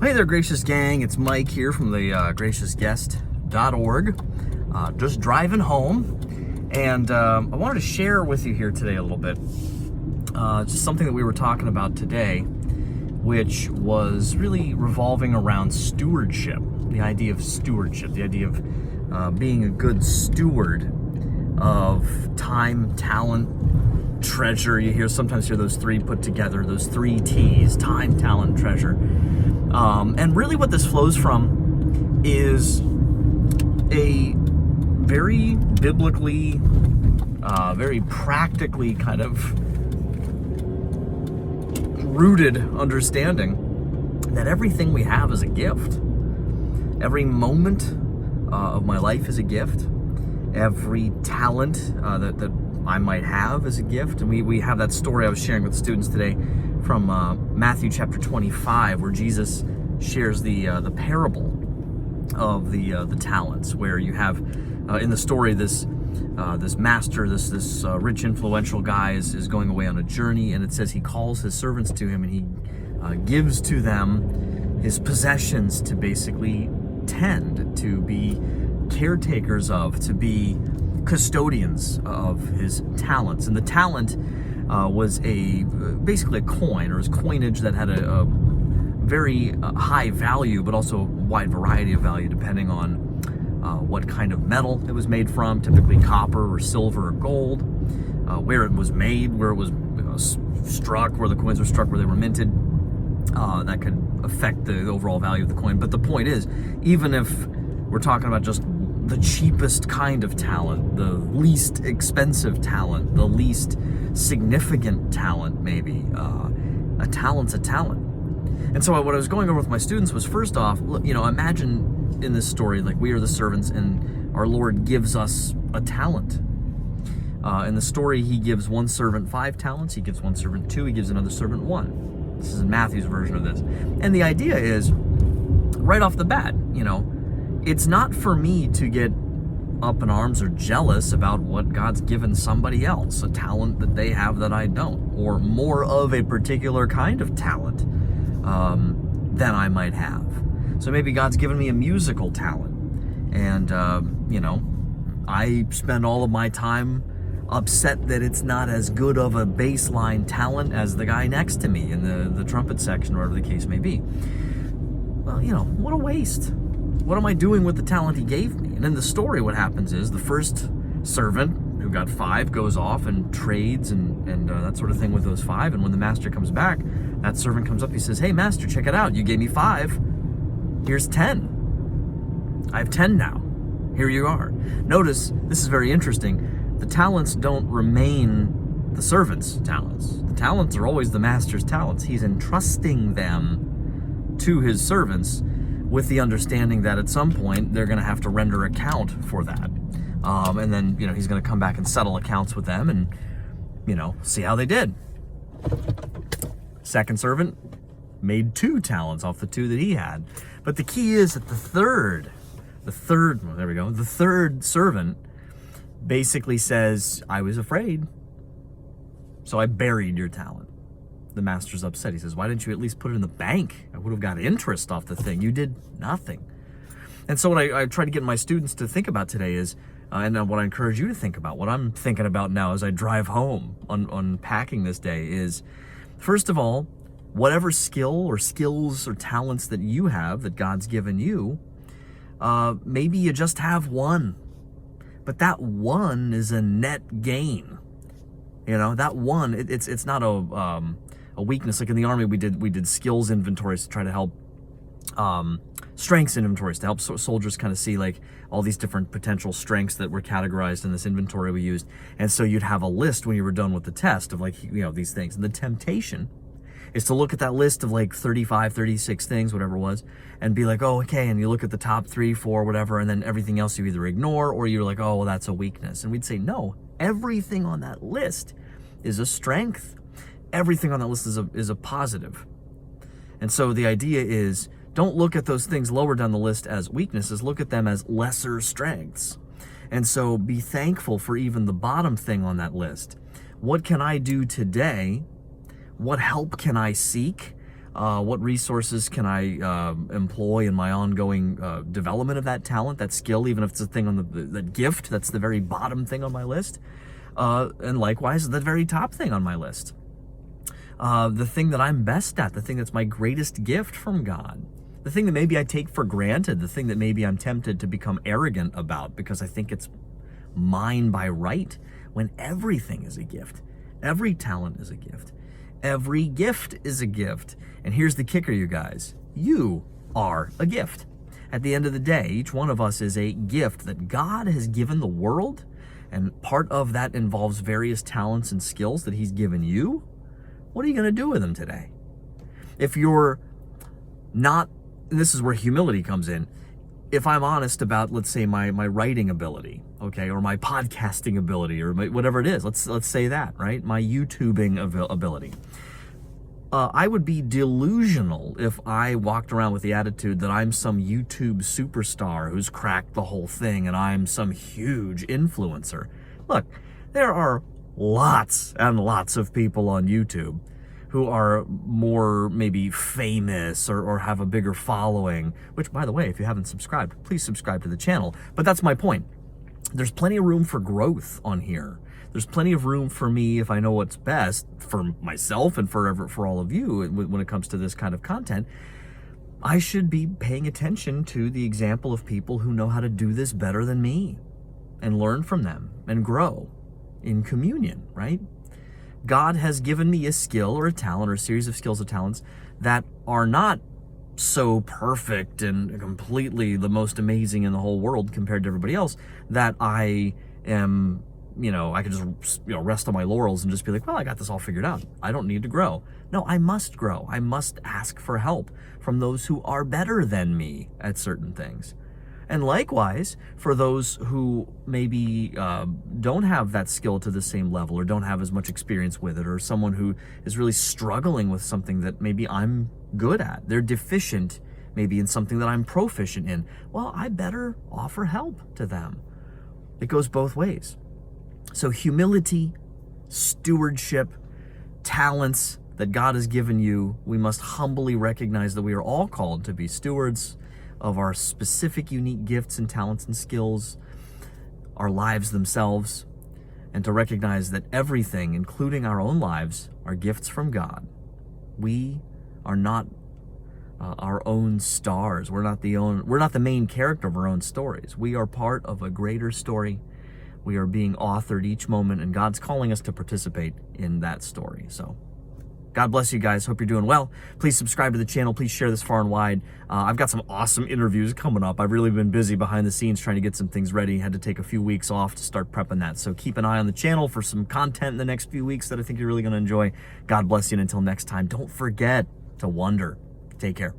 Hey there, gracious gang. It's Mike here from the graciousguest.org. Just driving home, and I wanted to share with you here today a little bit. Just something that we were talking about today, which was really revolving around stewardship. The idea of stewardship, the idea of being a good steward of time, talent, treasure. You sometimes hear those three put together, those three T's: time, talent, treasure. And really what this flows from is a very biblically, very practically kind of rooted understanding that everything we have is a gift. Every moment of my life is a gift. Every talent that I might have is a gift. And we have that story I was sharing with students today from Matthew chapter 25, where Jesus shares the parable of the talents, where you have in the story this master, this rich influential guy is going away on a journey, and it says he calls his servants to him and he gives to them his possessions to basically tend, to be caretakers of, to be custodians of his talents. And the talent was basically a coin, or his coinage that had a very high value, but also a wide variety of value depending on what kind of metal it was made from, typically copper or silver or gold, where it was made, where it was struck, where the coins were struck, where they were minted. That could affect the overall value of the coin. But the point is, even if we're talking about just the cheapest kind of talent, the least expensive talent, the least significant talent, maybe, a talent's a talent. And so what I was going over with my students was, first off, imagine in this story, like, we are the servants and our Lord gives us a talent. In the story, he gives one servant 5 talents, he gives one servant 2, he gives another servant 1. This is Matthew's version of this. And the idea is, right off the bat, it's not for me to get up in arms or jealous about what God's given somebody else, a talent that they have that I don't, or more of a particular kind of talent than I might have. So maybe God's given me a musical talent, and I spend all of my time upset that it's not as good of a baseline talent as the guy next to me in the trumpet section, or whatever the case may be. Well, what a waste. What am I doing with the talent he gave me? And in the story, what happens is the first servant, who got 5, goes off and trades and that sort of thing with those 5. And when the master comes back, that servant comes up, he says, "Hey, master, check it out. You gave me 5. Here's 10. I have 10 now. Here you are." Notice, this is very interesting. The talents don't remain the servant's talents. The talents are always the master's talents. He's entrusting them to his servants, with the understanding that at some point they're going to have to render account for that. And then, he's going to come back and settle accounts with them and, see how they did. Second servant made 2 talents off the 2 that he had. But the key is that the third servant basically says, "I was afraid, so I buried your talent." The master's upset. He says, "Why didn't you at least put it in the bank? I would have got interest off the thing. You did nothing." And so what I try to get my students to think about today is, and what I encourage you to think about, what I'm thinking about now as I drive home, unpacking this day, is, first of all, whatever skill or skills or talents that you have, that God's given you, maybe you just have one. But that one is a net gain. That one, it's not a weakness. Like in the Army, we did skills inventories to try to help, strengths inventories to help soldiers kind of see like all these different potential strengths that were categorized in this inventory we used. And so you'd have a list when you were done with the test of like, these things. And the temptation is to look at that list of like 35, 36 things, whatever it was, and be like, "Oh, okay." And you look at the top 3, 4, whatever, and then everything else you either ignore or you're like, "Oh, well, that's a weakness." And we'd say, no, everything on that list is a strength. Everything on that list is a positive. And so the idea is, don't look at those things lower down the list as weaknesses. Look at them as lesser strengths. And so be thankful for even the bottom thing on that list. What can I do today? What help can I seek? What resources can I employ in my ongoing development of that talent, that skill, even if it's a thing on that gift, that's the very bottom thing on my list. And likewise, the very top thing on my list. The thing that I'm best at, the thing that's my greatest gift from God, the thing that maybe I take for granted, the thing that maybe I'm tempted to become arrogant about because I think it's mine by right, when everything is a gift. Every talent is a gift. Every gift is a gift. And here's the kicker, you guys. You are a gift. At the end of the day, each one of us is a gift that God has given the world, and part of that involves various talents and skills that He's given you. What are you going to do with them today? If you're not, this is where humility comes in. If I'm honest about, let's say, my writing ability, okay, or my podcasting ability, or whatever it is, let's say that, right? My YouTubing ability. I would be delusional if I walked around with the attitude that I'm some YouTube superstar who's cracked the whole thing and I'm some huge influencer. Look, there are lots and lots of people on YouTube who are more maybe famous or have a bigger following, which, by the way, if you haven't subscribed, please subscribe to the channel. But that's my point. There's plenty of room for growth on here. There's plenty of room for me, if I know what's best for myself and for all of you when it comes to this kind of content. I should be paying attention to the example of people who know how to do this better than me and learn from them and grow in communion, right? God has given me a skill or a talent or a series of skills or talents that are not so perfect and completely the most amazing in the whole world compared to everybody else that I am, I can just, rest on my laurels and just be like, well, I got this all figured out. I don't need to grow. No, I must grow. I must ask for help from those who are better than me at certain things. And likewise, for those who maybe don't have that skill to the same level or don't have as much experience with it, or someone who is really struggling with something that maybe I'm good at. They're deficient maybe in something that I'm proficient in. Well, I better offer help to them. It goes both ways. So humility, stewardship, talents that God has given you, we must humbly recognize that we are all called to be stewards of our specific unique gifts and talents and skills, our lives themselves, and to recognize that everything, including our own lives, are gifts from God. We are not our own stars. We're not the main character of our own stories. We are part of a greater story. We are being authored each moment, and God's calling us to participate in that story. So God bless you guys. Hope you're doing well. Please subscribe to the channel. Please share this far and wide. I've got some awesome interviews coming up. I've really been busy behind the scenes trying to get some things ready. Had to take a few weeks off to start prepping that. So keep an eye on the channel for some content in the next few weeks that I think you're really going to enjoy. God bless you, and until next time, don't forget to wonder. Take care.